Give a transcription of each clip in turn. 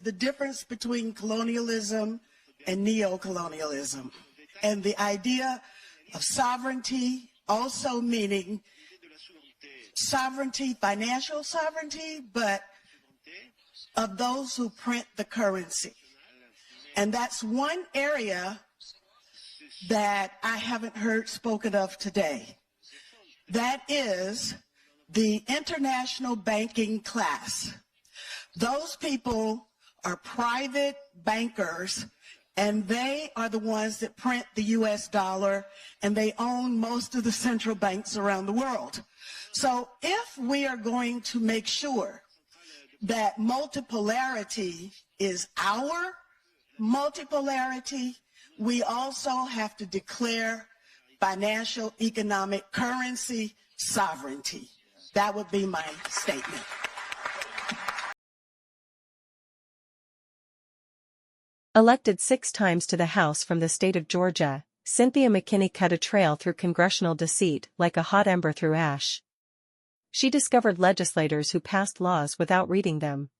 the difference between colonialism and neocolonialism, and the idea of sovereignty also meaning sovereignty, financial sovereignty, but of those who print the currency. And that's one area that I haven't heard spoken of today. That is the international banking class. Those people are private bankers, and they are the ones that print the US dollar, and they own most of the central banks around the world. So if we are going to make sure that multipolarity is our multipolarity, we also have to declare financial, economic, currency sovereignty. That would be my statement. Elected 6 times to the House from the state of Georgia, Cynthia McKinney cut a trail through congressional deceit like a hot ember through ash. She discovered legislators who passed laws without reading them.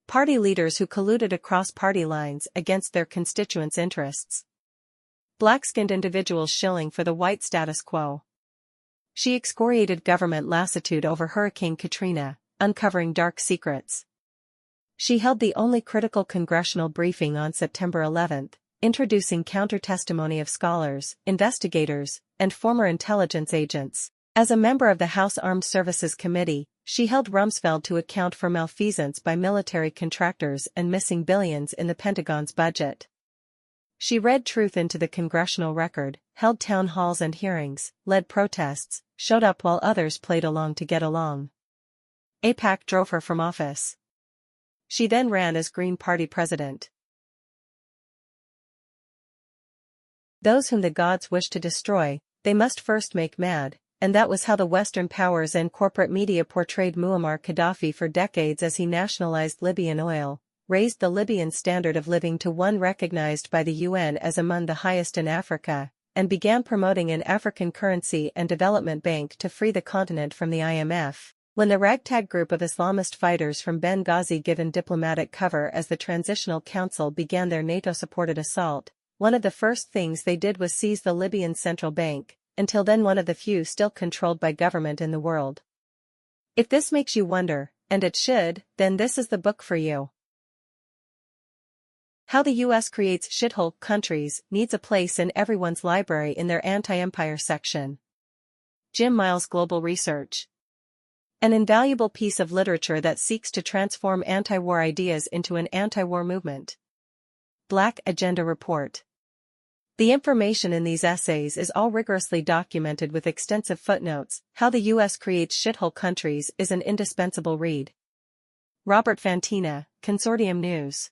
Party leaders who colluded across party lines against their constituents' interests. Black-skinned individuals shilling for the white status quo. She excoriated government lassitude over Hurricane Katrina, uncovering dark secrets. She held the only critical congressional briefing on September 11, introducing counter-testimony of scholars, investigators, and former intelligence agents. As a member of the House Armed Services Committee, she held Rumsfeld to account for malfeasance by military contractors and missing billions in the Pentagon's budget. She read truth into the congressional record, held town halls and hearings, led protests, showed up while others played along to get along. AIPAC drove her from office. She then ran as Green Party president. Those whom the gods wish to destroy, they must first make mad. And that was how the Western powers and corporate media portrayed Muammar Gaddafi for decades as he nationalized Libyan oil, raised the Libyan standard of living to one recognized by the UN as among the highest in Africa, and began promoting an African currency and development bank to free the continent from the IMF. When the ragtag group of Islamist fighters from Benghazi given diplomatic cover as the Transitional Council began their NATO-supported assault, one of the first things they did was seize the Libyan central bank, until then one of the few still controlled by government in the world. If this makes you wonder, and it should, then this is the book for you. How the U.S. Creates Shithole Countries needs a place in everyone's library in their anti-empire section. Jim Miles Global Research. An invaluable piece of literature that seeks to transform anti-war ideas into an anti-war movement. Black Agenda Report. The information in these essays is all rigorously documented with extensive footnotes. How the U.S. Creates Shithole Countries is an indispensable read. Robert Fantina, Consortium News.